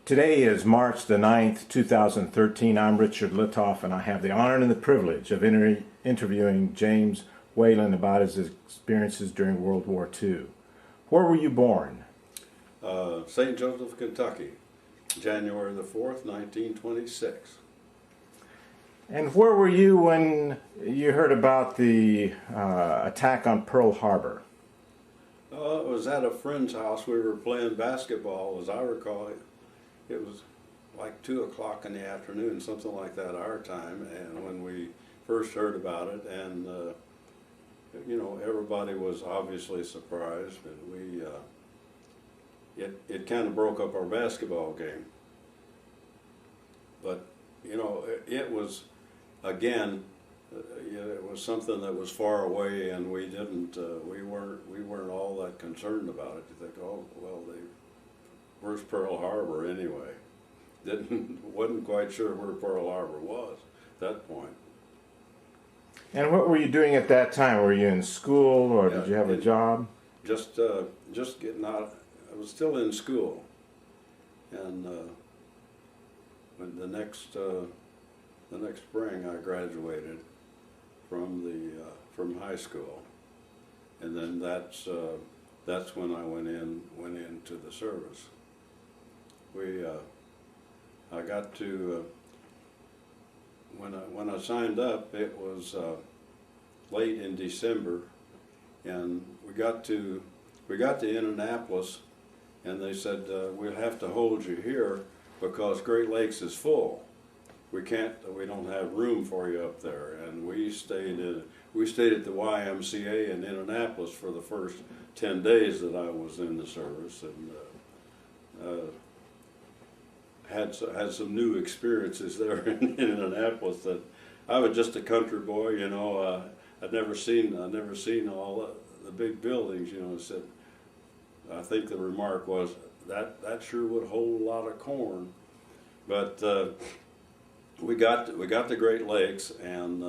Today is March the 9th, 2013. I'm Richard Litov, and I have the honor and the privilege of interviewing James Whelan about his experiences during World War II. Where were you born? St. Joseph, Kentucky, January the 4th, 1926. And where were you when you heard about the attack on Pearl Harbor? It was at a friend's house. We were playing basketball, as I recall. It was like 2 o'clock in the afternoon, something like that, our time, and when we first heard about it, and everybody was obviously surprised, and it kind of broke up our basketball game. But it was, again, it was something that was far away, and we weren't all that concerned about it. You think, oh well, where's Pearl Harbor anyway? Wasn't quite sure where Pearl Harbor was at that point. And what were you doing at that time? Were you in school, or did you have a job? Just getting out. I was still in school, and when the next spring I graduated from high school, and then that's when I went into the service. I got to when I signed up, it was late in December, and we got to Indianapolis, and they said we'll have to hold you here because Great Lakes is full. We don't have room for you up there, and we stayed at the YMCA in Indianapolis for the first 10 days that I was in the service, and had some new experiences there in Indianapolis. That I was just a country boy, I'd never seen all the big buildings. Said, I think the remark was that sure would hold a lot of corn, but we got the Great Lakes, and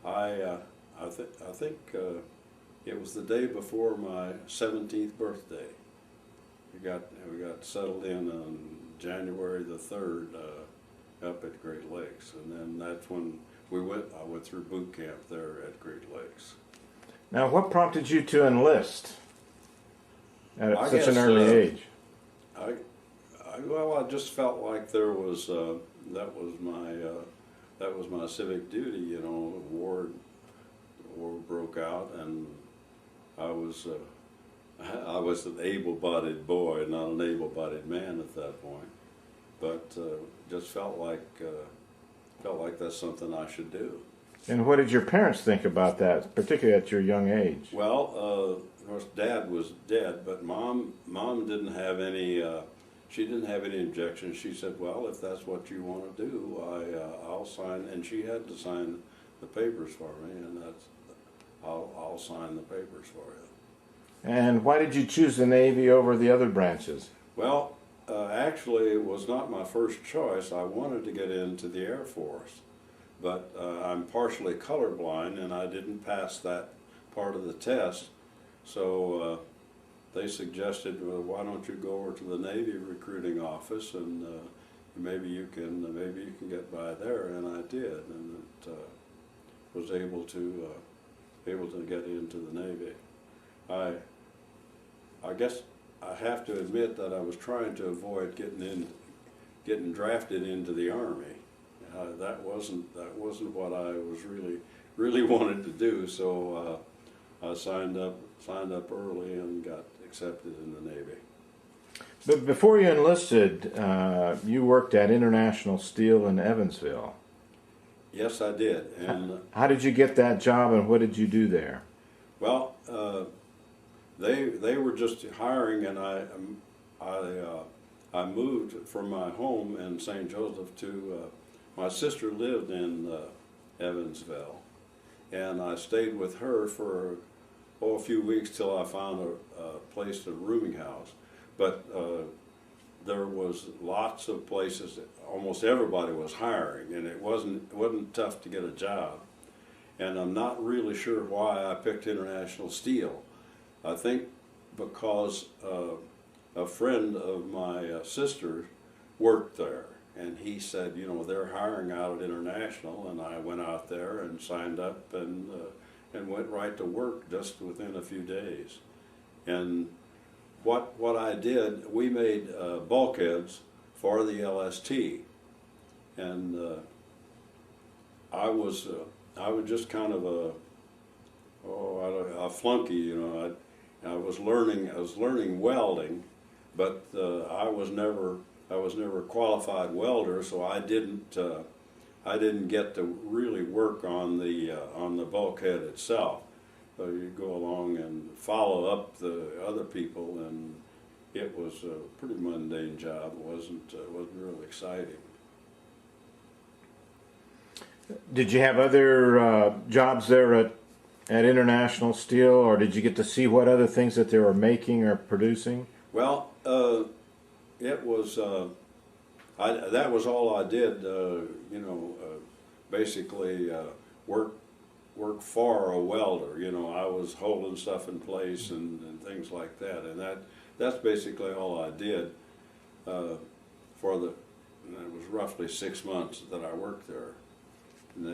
I think it was the day before my 17th birthday. We got settled in on January the 3rd up at Great Lakes, and then that's when I went through boot camp there at Great Lakes. Now, what prompted you to enlist at such an early age? I just felt like that was my civic duty. War broke out, and I was an able-bodied boy, not an able-bodied man at that point. But just felt like that's something I should do. And what did your parents think about that, particularly at your young age? Well, of course, Dad was dead, but Mom didn't have any. She didn't have any objections. She said, "Well, if that's what you want to do, I'll sign." And she had to sign the papers for me, and I'll sign the papers for you. And why did you choose the Navy over the other branches? Well, actually, it was not my first choice. I wanted to get into the Air Force, but I'm partially colorblind, and I didn't pass that part of the test. So they suggested, well, why don't you go over to the Navy recruiting office, and maybe you can get by there. And I did, and was able to get into the Navy. I guess I have to admit that I was trying to avoid getting drafted into the Army. That wasn't what I was really wanted to do. So I signed up early and got accepted in the Navy. But before you enlisted, you worked at International Steel in Evansville. Yes, I did. And how did you get that job, and what did you do there? Well, they were just hiring, and I moved from my home in St. Joseph to my sister lived in Evansville, and I stayed with her for a few weeks till I found a place, a rooming house. But there was lots of places. Almost everybody was hiring, and it wasn't tough to get a job. And I'm not really sure why I picked International Steel. I think because a friend of my sister worked there. And he said, you know, they're hiring out at International, and I went out there and signed up and went right to work just within a few days. And what I did, we made bulkheads for the LST, and I was just kind of a flunky, you know. I was learning welding, but I was never a qualified welder, so I didn't get to really work on the bulkhead itself. So you go along and follow up the other people, and it was a pretty mundane job. It wasn't real exciting. Did you have other jobs there at International Steel, or did you get to see what other things that they were making or producing? Well, it was that was all I did. You know, basically work for a welder. You know, I was holding stuff in place and things like that, and that's basically all I did for the. And it was roughly 6 months that I worked there. And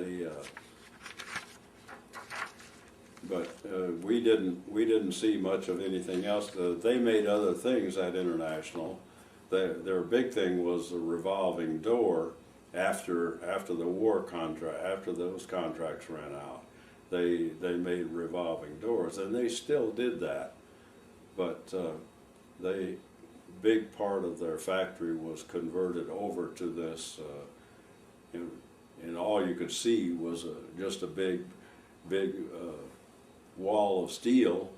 we didn't see much of anything else. They made other things at International. Their big thing was the revolving door. After the war contract, after those contracts ran out, they made revolving doors, and they still did that. But big part of their factory was converted over to this, and all you could see was just a big wall of steel,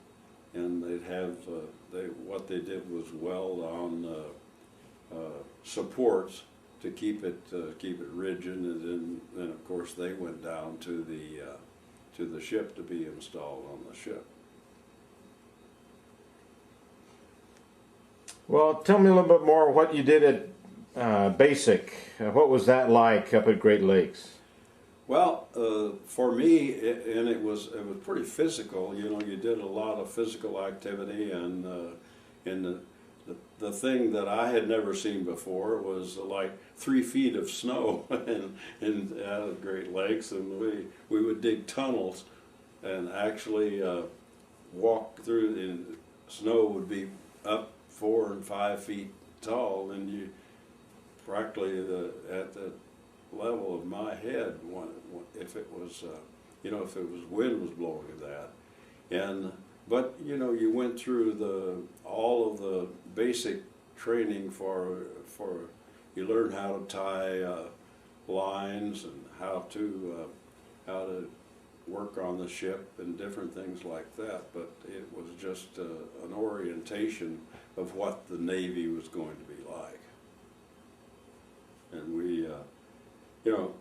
and they'd have what they did was weld on supports to keep it rigid, and then of course they went down to the ship to be installed on the ship. Well, tell me a little bit more what you did at Basic. What was that like up at Great Lakes? Well, for me, it was pretty physical. You know, you did a lot of physical activity, and the thing that I had never seen before was like 3 feet of snow in out of Great Lakes, and we would dig tunnels and actually walk through. And snow would be up 4 and 5 feet tall, and you practically at the level of my head if it was you know, if it was wind was blowing at that. But you know, you went through all of the basic training for you learned how to tie lines and how to work on the ship and different things like that. But it was just an orientation of what the Navy was going to be like. And we, you know,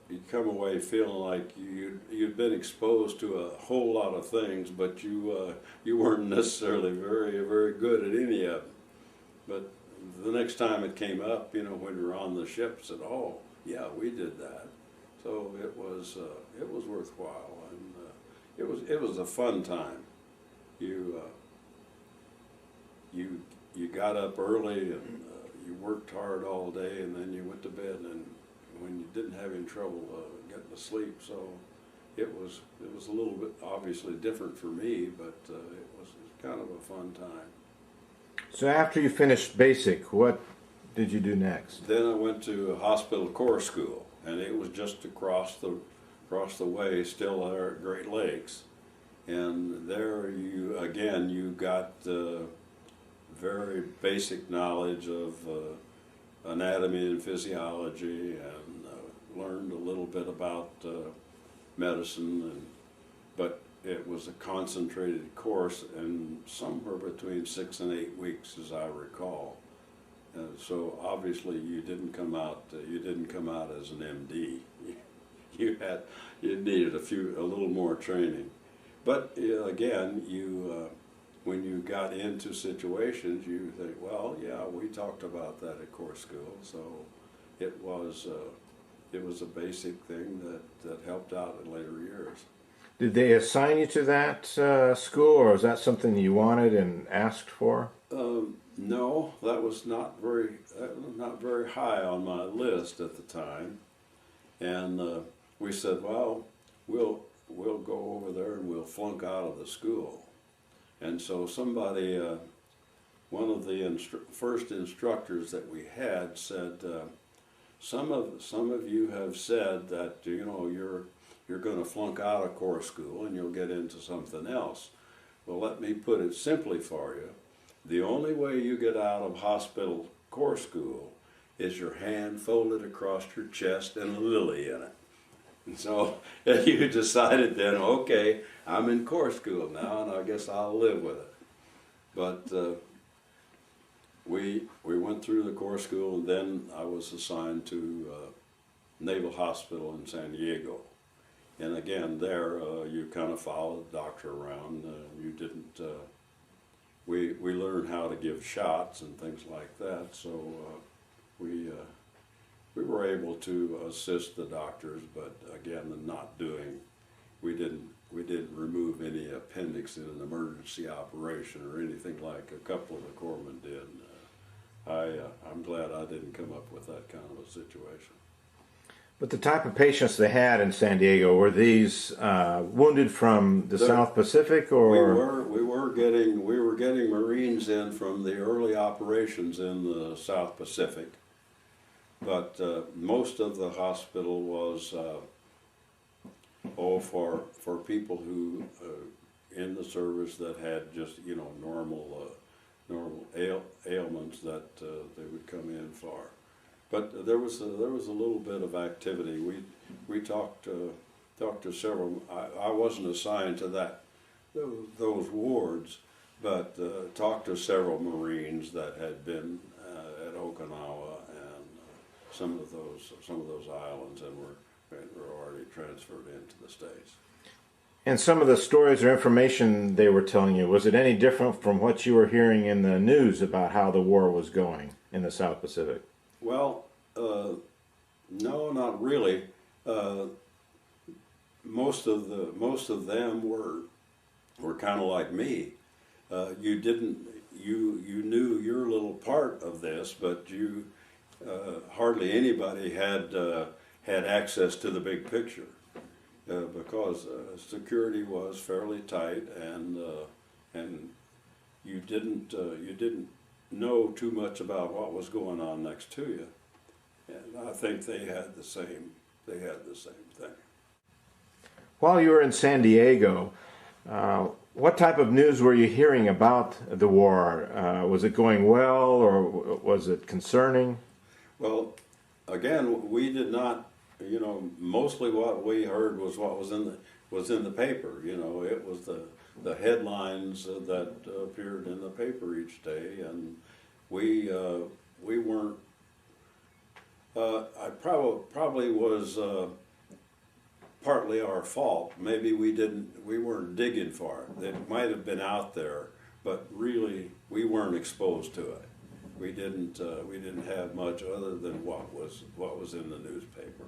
you come away feeling like you'd been exposed to a whole lot of things, but you weren't necessarily very good at any of them. But the next time it came up, you know, when we were on the ship, said, "Oh, yeah, we did that." So it was worthwhile, and it was a fun time. You got up early, and you worked hard all day, and then you went to bed, and when you didn't have any trouble getting to sleep. So it was a little bit obviously different for me, but it was kind of a fun time. So after you finished Basic, what did you do next? Then I went to Hospital Corps School, and it was just across the way, still there at Great Lakes. And there you got very basic knowledge of anatomy and physiology, and learned a little bit about medicine, but it was a concentrated course, and somewhere between 6 and 8 weeks, as I recall. So obviously you didn't come out as an MD. You needed a little more training. But again, when you got into situations, you think, well, yeah, we talked about that at Corps School, so it was a basic thing that helped out in later years. Did they assign you to that school, or is that something you wanted and asked for? No, that was not very high on my list at the time, and we said, well, we'll go over there and we'll flunk out of the school. And so somebody, one of the first instructors that we had said, some of you have said that you're going to flunk out of core school and you'll get into something else. Well, let me put it simply for you. The only way you get out of hospital core school is your hand folded across your chest and a lily in it. And so you decided then, okay, I'm in core school now, and I guess I'll live with it. But we went through the core school, and then I was assigned to Naval Hospital in San Diego. And again, there you kind of followed the doctor around. You didn't. We learned how to give shots and things like that. So we were able to assist the doctors, but again, we didn't remove any appendix in an emergency operation or anything like a couple of the corpsmen did. I'm glad I didn't come up with that kind of a situation. But the type of patients they had in San Diego, were these wounded from the South Pacific, or we were getting Marines in from the early operations in the South Pacific, but most of the hospital was for people who in the service that had just normal ailments that they would come in for. But there was a little bit of activity. We talked to several. I wasn't assigned to those wards, but talked to several Marines that had been at Okinawa and some of those islands and were already transferred into the States. and some of the stories or information they were telling you, was it any different from what you were hearing in the news about how the war was going in the South Pacific? Well, no, not really. Most of them were kind of like me. You knew your little part of this, but hardly anybody had access to the big picture because security was fairly tight, and you didn't know too much about what was going on next to you. And I think they had the same thing. While you were in San Diego, what type of news were you hearing about the war? Was it going well, or was it concerning? Well, again, we did not. Mostly what we heard was what was in the paper. It was the headlines that appeared in the paper each day, and we weren't. I probably was partly our fault. Maybe we weren't digging for it. It might have been out there, but really we weren't exposed to it. We didn't have much other than what was in the newspaper.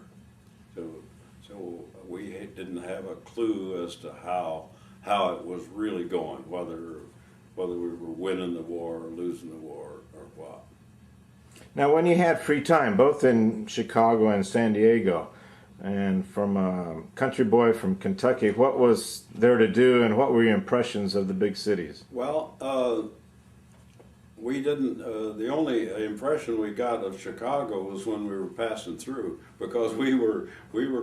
So we didn't have a clue as to how it was really going, whether we were winning the war or losing the war or what. Now, when you had free time, both in Chicago and San Diego, and from a country boy from Kentucky, what was there to do, and what were your impressions of the big cities? Well, we didn't. The only impression we got of Chicago was when we were passing through, because we were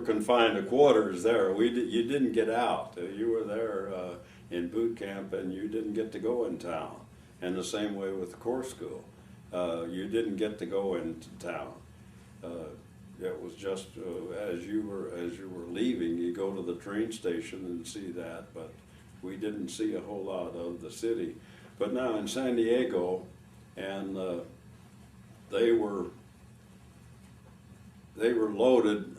confined to quarters there. You didn't get out. You were there in boot camp, and you didn't get to go in town. And the same way with the Corps School. You didn't get to go into town. It was just as you were leaving, you go to the train station and see that, but we didn't see a whole lot of the city. But now in San Diego, and they were loaded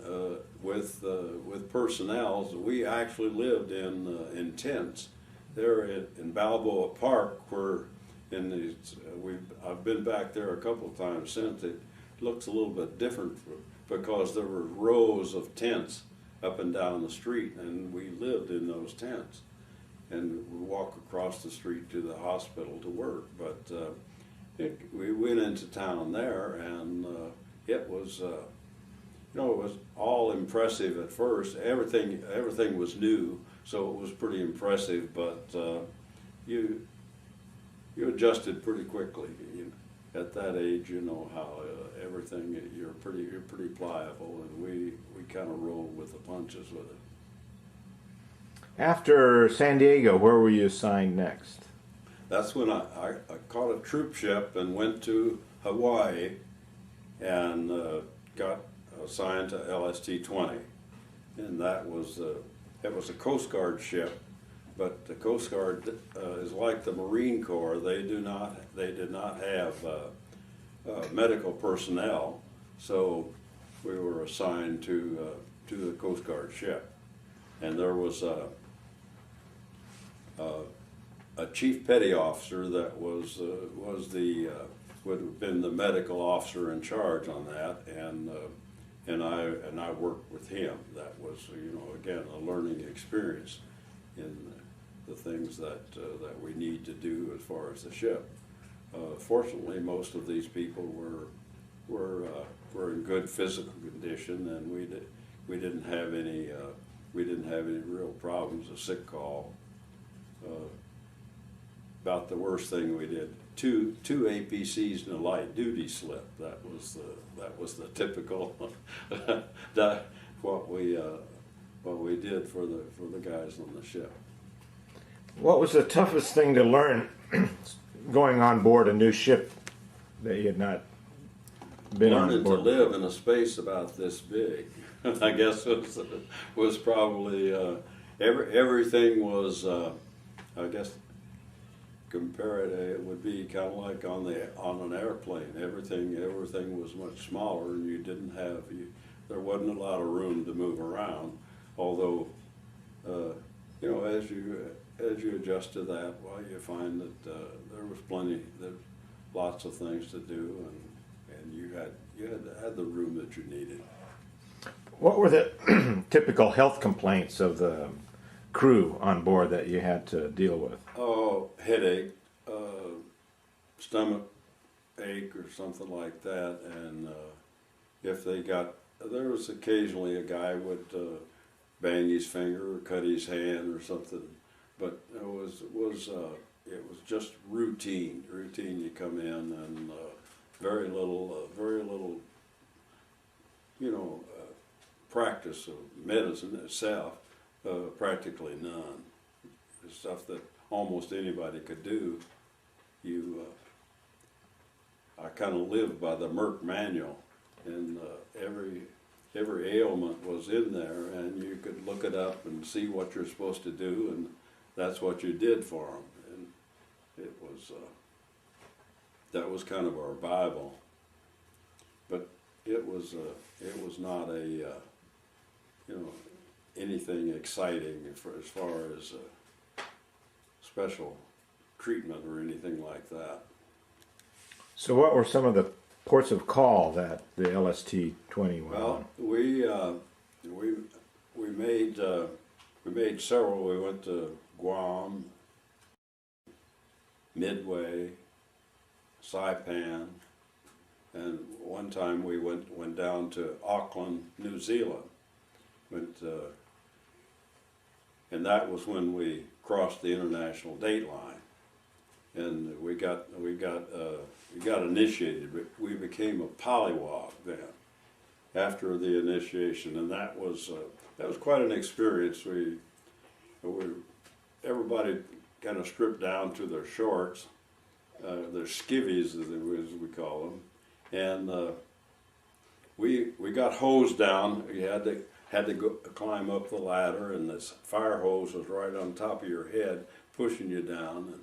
with personnel. We actually lived in tents there in Balboa Park, where I've been back there a couple of times since. It looks a little bit different because there were rows of tents up and down the street, and we lived in those tents, and we walk across the street to the hospital to work. But we went into town there, and it was, it was all impressive at first. Everything was new, so it was pretty impressive. But you adjusted pretty quickly. At that age, you know how everything you're pretty pliable, and we kind of rolled with the punches with it. After San Diego, where were you assigned next? That's when I caught a troop ship and went to Hawaii, and got assigned to LST-20, and that was a Coast Guard ship. But the Coast Guard is like the Marine Corps. They did not have medical personnel, so we were assigned to the Coast Guard ship, and there was a chief petty officer that would have been the medical officer in charge on that, and I worked with him. That was, again, a learning experience in the things that we need to do as far as the ship. Fortunately, most of these people were in good physical condition, and we didn't have any real problems. A sick call. About the worst thing we did, two APCs and a light duty slip. That was the typical what we did for the guys on the ship. What was the toughest thing to learn going on board a new ship that you had not been on Learning board? to live in a space about this big, I guess, was probably everything was. I guess it would be kind of like on an airplane. Everything was much smaller, and there wasn't a lot of room to move around. Although, as you adjust to that, well, you find that there's lots of things to do, and you had the room that you needed. What were the typical health complaints of the crew on board that you had to deal with? Oh, headache, stomach ache or something like that, and there was occasionally a guy would bang his finger or cut his hand or something, but it was just routine. You come in, and very little practice of medicine itself. Practically none. The stuff that almost anybody could do. I kind of lived by the Merck manual, and every ailment was in there, and you could look it up and see what you're supposed to do, and that's what you did for them. And it was that was kind of our Bible. But it was not anything exciting as far as special treatment or anything like that. So what were some of the ports of call that the LST-20 went on? Well, we made several. We went to Guam, Midway, Saipan, and one time we went down to Auckland, New Zealand. And that was when we crossed the international date line, and we got initiated. We became a polywog then, after the initiation, and that was quite an experience. Everybody kind of stripped down to their shorts, their skivvies as we call them, and we got hosed down. You had to go climb up the ladder, and this fire hose was right on top of your head, pushing you down,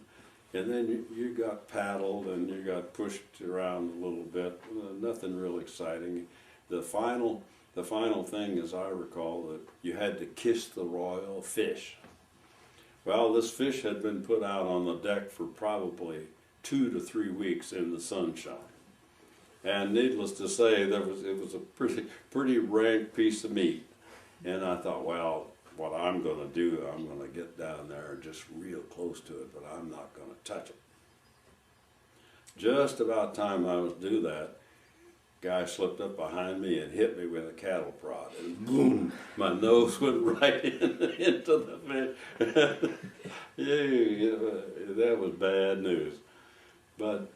and then you got paddled and you got pushed around a little bit. Nothing real exciting. The final thing, as I recall, that you had to kiss the royal fish. Well, this fish had been put out on the deck for probably 2 to 3 weeks in the sunshine. And needless to say, it was a pretty rank piece of meat. And I thought, well, what I'm going to do, I'm going to get down there just real close to it, but I'm not going to touch it. just about time I was do that, guy slipped up behind me and hit me with a cattle prod, and boom, my nose went right into the fish. Yeah, that was bad news. But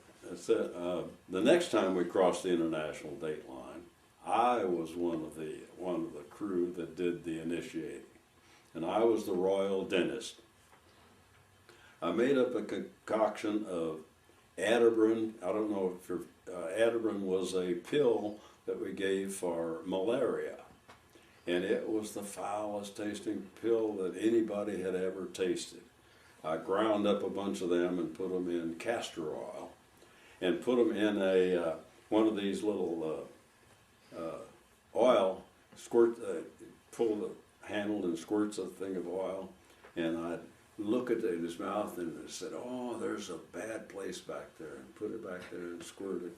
the next time we crossed the international date line, I was one of the crew that did the initiating, and I was the royal dentist. I made up a concoction of Atterbury. I don't know if Atterbury was a pill that we gave for malaria, and it was the foulest tasting pill that anybody had ever tasted. I ground up a bunch of them and put them in castor oil, and put them in a one of these little oil squirt. Pull the handle and squirts a thing of oil, and I'd look at it in his mouth and said, "Oh, there's a bad place back there," and put it back there and squirt it.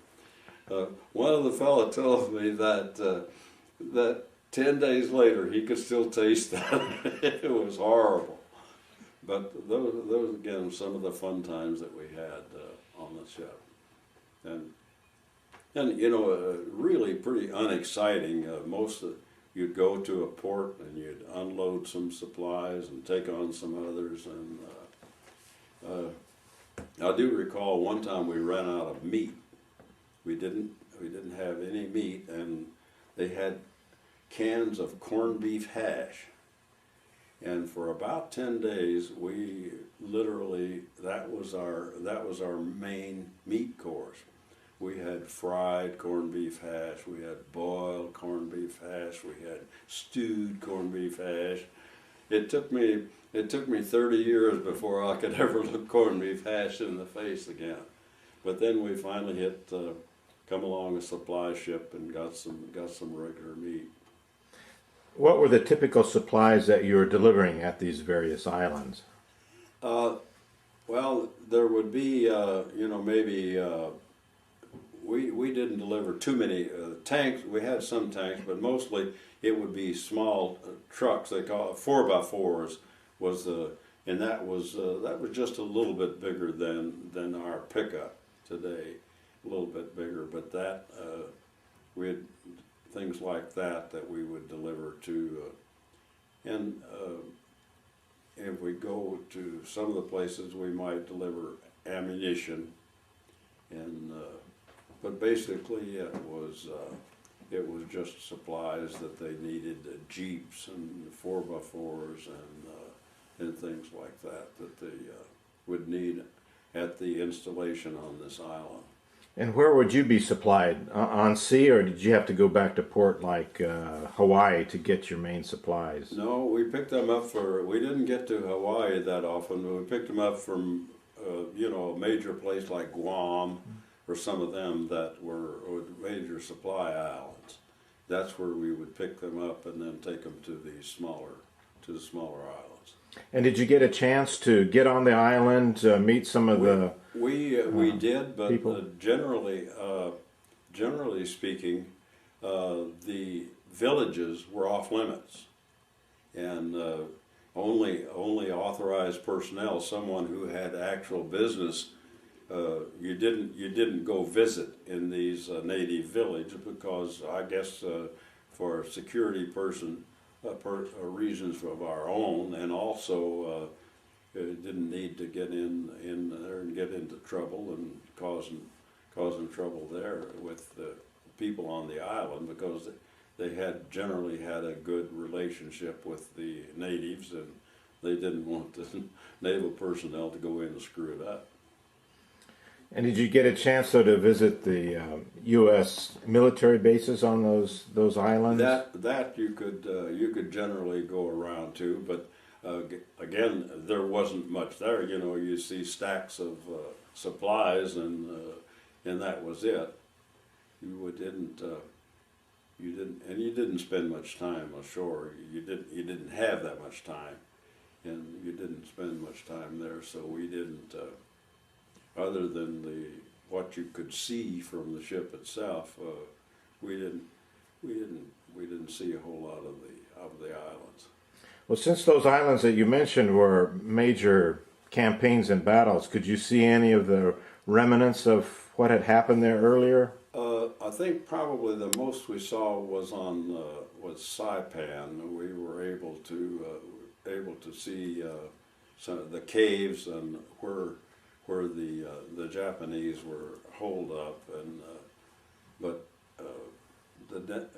One of the fellow told me that that 10 days later he could still taste that. It was horrible. But those again some of the fun times that we had on the ship, and you know really pretty unexciting. You'd go to a port and you'd unload some supplies and take on some others, and I do recall one time we ran out of meat. We didn't have any meat, and they had cans of corned beef hash. And for about 10 days, we literally that was our main meat course. We had fried corned beef hash, we had boiled corned beef hash, we had stewed corned beef hash. It took me 30 years before I could ever look corned beef hash in the face again. But then we finally come along a supply ship and got some regular meat. What were the typical supplies that you were delivering at these various islands? Well, there would be, maybe we didn't deliver too many tanks. We had some tanks, but mostly it would be small trucks. They call it 4x4s and that was just a little bit bigger than our pickup today, a little bit bigger. But that we had things like that we would deliver to, and if we go to some of the places, we might deliver ammunition, and but basically it was just supplies that they needed, jeeps and 4x4s and things like that they would need at the installation on this island. And where would you be supplied? On sea, or did you have to go back to port like Hawaii to get your main supplies? No, we picked them up we didn't get to Hawaii that often, but we picked them up from, a major place like Guam, or some of them that were major supply islands. That's where we would pick them up and then take them to the smaller islands. And did you get a chance to get on the island, meet some of the we did, but people? Generally speaking, the villages were off limits, and only authorized personnel, someone who had actual business. You didn't go visit in these native villages because I guess for security reasons of our own, and also didn't need to get in there and get into trouble and causing trouble there with the people on the island, because they had generally had a good relationship with the natives, and they didn't want the naval personnel to go in and screw it up. And did you get a chance though to visit the U.S. military bases on those islands? That you could generally go around to, but again, there wasn't much there. You see stacks of supplies, and that was it. You didn't spend much time ashore. You didn't have that much time, and you didn't spend much time there. So we didn't. Other than what you could see from the ship itself, we didn't see a whole lot of the islands. Well, since those islands that you mentioned were major campaigns and battles, could you see any of the remnants of what had happened there earlier? I think probably the most we saw was on was Saipan. We were able to see some of the caves and where the Japanese were holed up, and but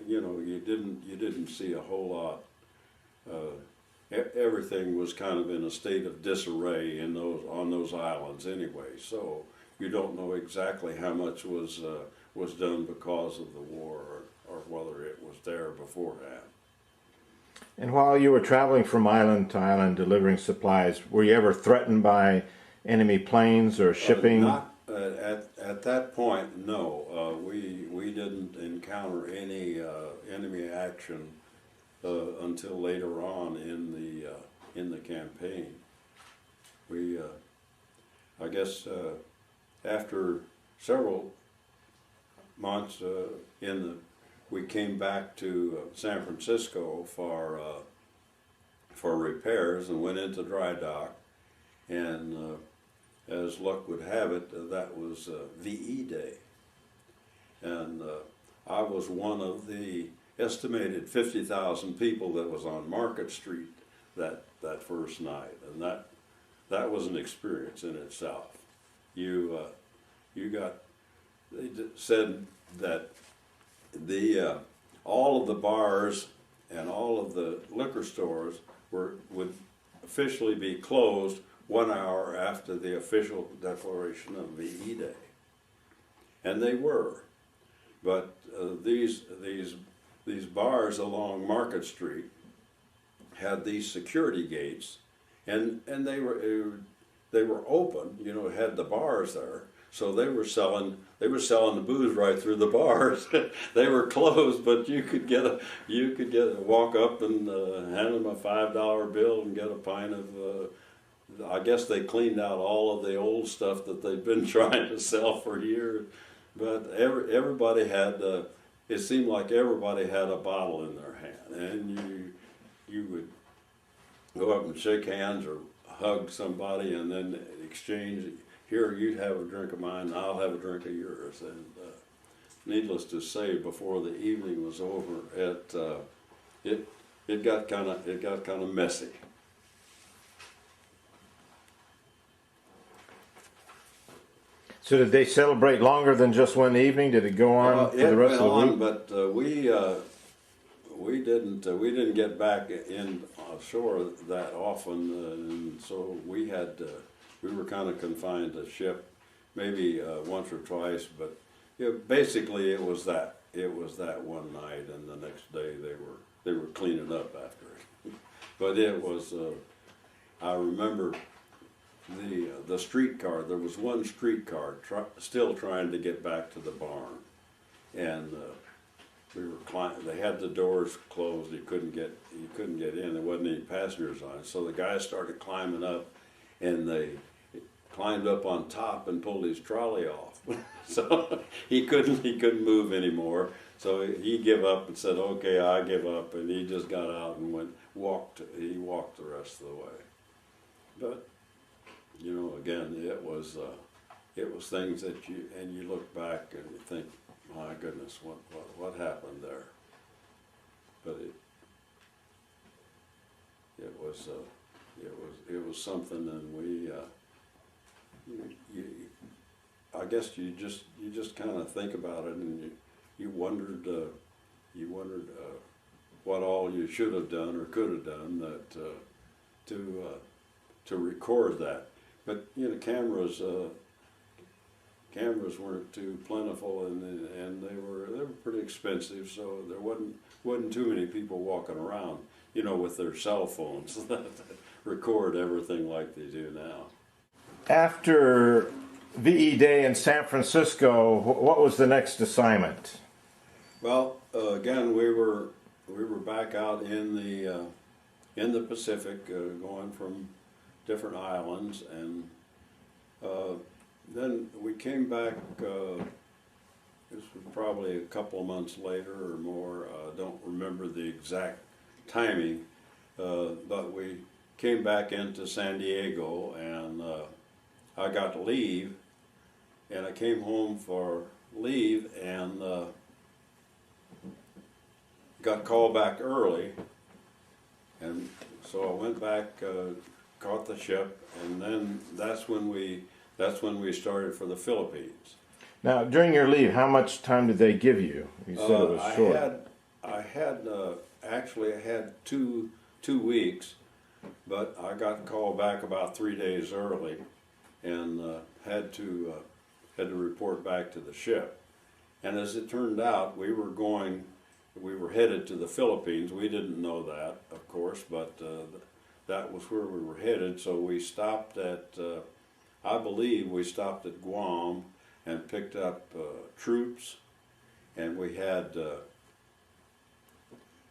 you didn't see a whole lot. Everything was kind of in a state of disarray on those islands anyway. So you don't know exactly how much was done because of the war, or whether it was there beforehand. And while you were traveling from island to island delivering supplies, were you ever threatened by enemy planes or shipping? Not at that point, no. We didn't encounter any enemy action until later on in the campaign. We, I guess, after several months we came back to San Francisco for repairs and went into dry dock, and as luck would have it, that was VE Day, and I was one of the estimated 50,000 people that was on Market Street that first night, and that was an experience in itself. They said that all of the bars and all of the liquor stores would officially be closed 1 hour after the official declaration of VE Day, and they were. But these bars along Market Street had these security gates, and they were open. Had the bars there, so they were selling the booze right through the bars. They were closed, but you could walk up and hand them a $5 bill and get a pint of. I guess they cleaned out all of the old stuff that they'd been trying to sell for years, but everybody had. It seemed like everybody had a bottle in their hand, and you would go up and shake hands or hug somebody, and then exchange. Here, you have a drink of mine, and I'll have a drink of yours. And needless to say, before the evening was over, it got kind of messy. So did they celebrate longer than just one evening? Did it go on for the rest of the week? But we didn't get back in shore that often, and so we were kind of confined to ship, maybe once or twice. But basically, it was that one night, and the next day they were cleaning up after it. But it was. I remember the streetcar. There was one streetcar still trying to get back to the barn, and we were they had the doors closed. You couldn't get in. There wasn't any passengers on it. So the guy started climbing up, and they climbed up on top and pulled his trolley off. So he couldn't move anymore. So he gave up and said, "Okay, I give up," and he just got out and walked the rest of the way. But again, it was things that you look back and you think, my goodness, what happened there? But it was something, and I guess you just kind of think about it, and you wondered what all you should have done or could have done to record that. But cameras weren't too plentiful, and they were pretty expensive, so there wasn't too many people walking around, with their cell phones that record everything like they do now. After VE Day in San Francisco, what was the next assignment? Well, again, we were back out in the Pacific, going from different islands, and then we came back. This was probably a couple of months later or more. I don't remember the exact timing, but we came back into San Diego, and I got leave, and I came home for leave and got called back early, and so I went back, caught the ship, and then that's when we started for the Philippines. Now, during your leave, how much time did they give you? You said it was short. I had 2 weeks, but I got called back about 3 days early, and had to report back to the ship. And as it turned out, we were headed to the Philippines. We didn't know that, of course, but that was where we were headed. So we stopped at, I believe we stopped at Guam and picked up troops, and we had,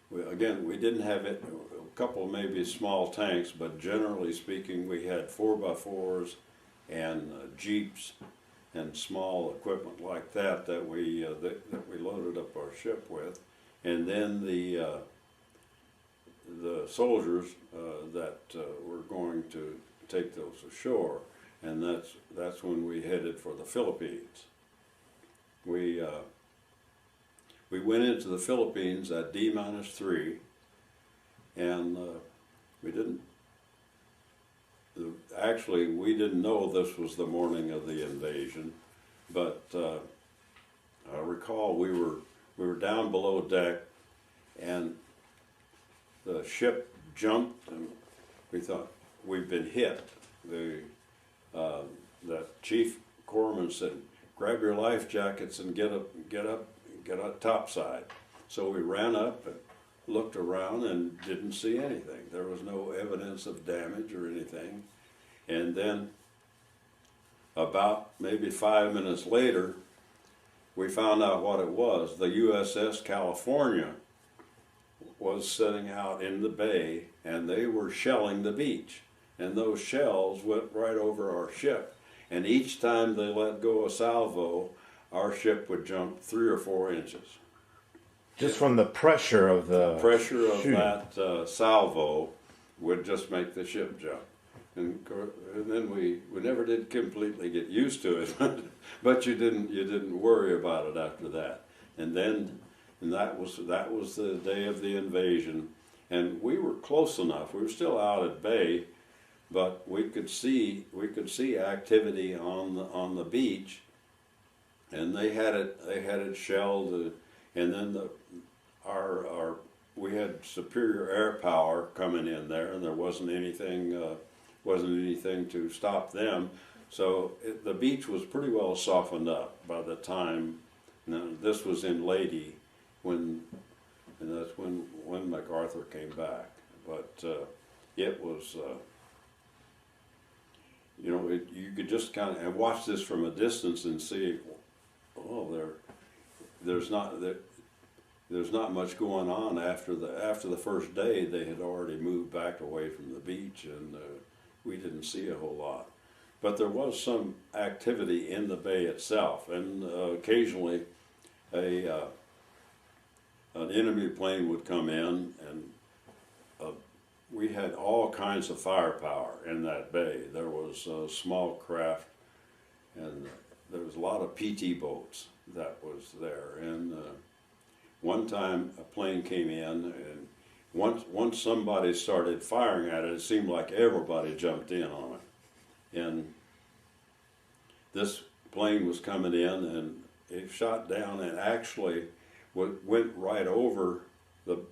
we didn't have it, a couple maybe small tanks, but generally speaking, we had 4x4s and jeeps and small equipment like that that we loaded up our ship with, and then the soldiers that were going to take those ashore, and that's when we headed for the Philippines. We went into the Philippines at D-3, and we didn't know this was the morning of the invasion, but I recall we were down below deck, and the ship jumped, and we thought we've been hit. The chief corpsman said, "Grab your life jackets and get up topside." So we ran up and looked around and didn't see anything. There was no evidence of damage or anything. And then about maybe 5 minutes later, we found out what it was. The USS California was sitting out in the bay, and they were shelling the beach. And those shells went right over our ship. And each time they let go a salvo, our ship would jump 3 or 4 inches. Just from the pressure of the shooting. That salvo would just make the ship jump. And then we never did completely get used to it, but you didn't worry about it after that. And that was the day of the invasion, and we were close enough. We were still out at bay, but we could see activity on the beach, and they had it shelled, and then we had superior air power coming in there, and there wasn't anything to stop them. So the beach was pretty well softened up by the time. Now, this was in Lady, and that's when MacArthur came back. But it was, you could just kind of watch this from a distance and see, there's not much going on after the first day. They had already moved back away from the beach, and we didn't see a whole lot. But there was some activity in the bay itself, and occasionally an enemy plane would come in, and we had all kinds of firepower in that bay. There was small craft, and there was a lot of PT boats that was there. And one time a plane came in, and once somebody started firing at it, it seemed like everybody jumped in on it. And this plane was coming in, and it shot down and actually went right over the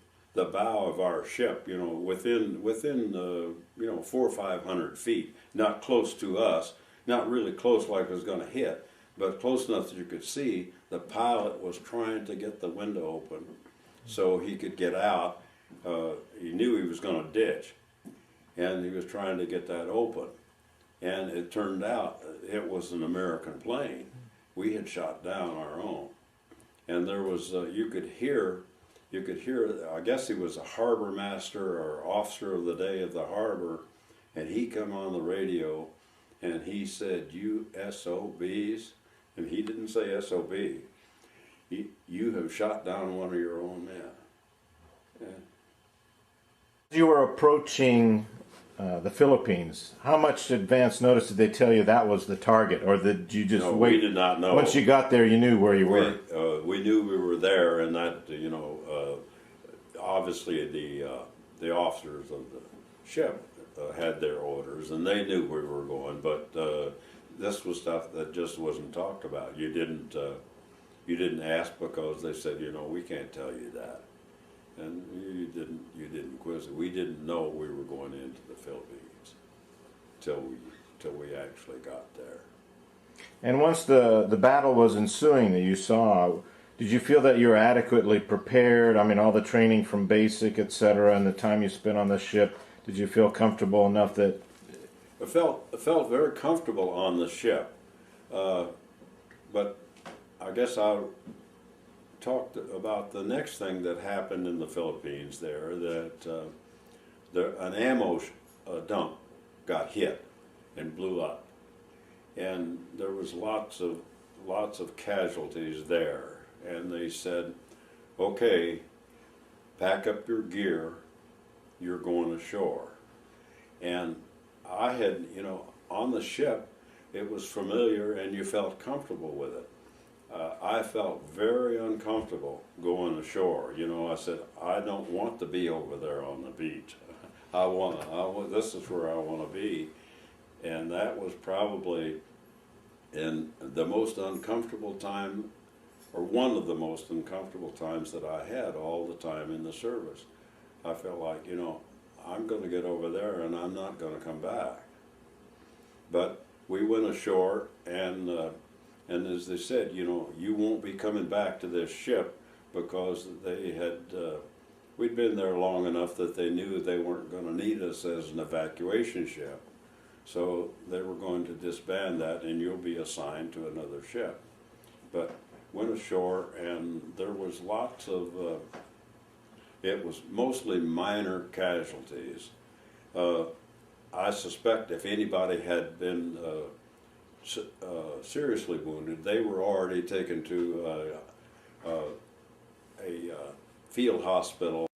bow of our ship, within 400 or 500 feet, not close to us, not really close like it was going to hit, but close enough that you could see. The pilot was trying to get the window open so he could get out. He knew he was going to ditch, and he was trying to get that open. And it turned out it was an American plane. We had shot down our own, and there was you could hear. I guess he was a harbor master or officer of the day of the harbor, and he come on the radio, and he said, "You SOBs," and he didn't say SOB. You have shot down one of your own men. Yeah. You were approaching the Philippines. How much advance notice did they tell you that was the target, or did you just No, wait? we did not know. Once you got there, you knew where you were. We knew we were there, and that obviously the officers of the ship had their orders, and they knew we were going. But this was stuff that just wasn't talked about. You didn't ask because they said, we can't tell you that, and you didn't quiz it. We didn't know we were going into the Philippines till we actually got there. And once the battle was ensuing that you saw, did you feel that you were adequately prepared? I mean, all the training from basic, etc., and the time you spent on the ship, did you feel comfortable enough that... I felt very comfortable on the ship, but I guess I'll talk about the next thing that happened in the Philippines there, that an ammo dump got hit and blew up. And there was lots of casualties there. And they said, okay, pack up your gear, you're going ashore. And I had, on the ship, it was familiar and you felt comfortable with it. I felt very uncomfortable going ashore. I said, I don't want to be over there on the beach. This is where I want to be. And that was probably in the most uncomfortable time, or one of the most uncomfortable times that I had all the time in the service. I felt like, I'm going to get over there and I'm not going to come back. But we went ashore, and as they said, you won't be coming back to this ship, because they had, we'd been there long enough that they knew they weren't going to need us as an evacuation ship. So they were going to disband that, and you'll be assigned to another ship. But went ashore, and there was lots of, it was mostly minor casualties. I suspect if anybody had been seriously wounded, they were already taken to a field hospital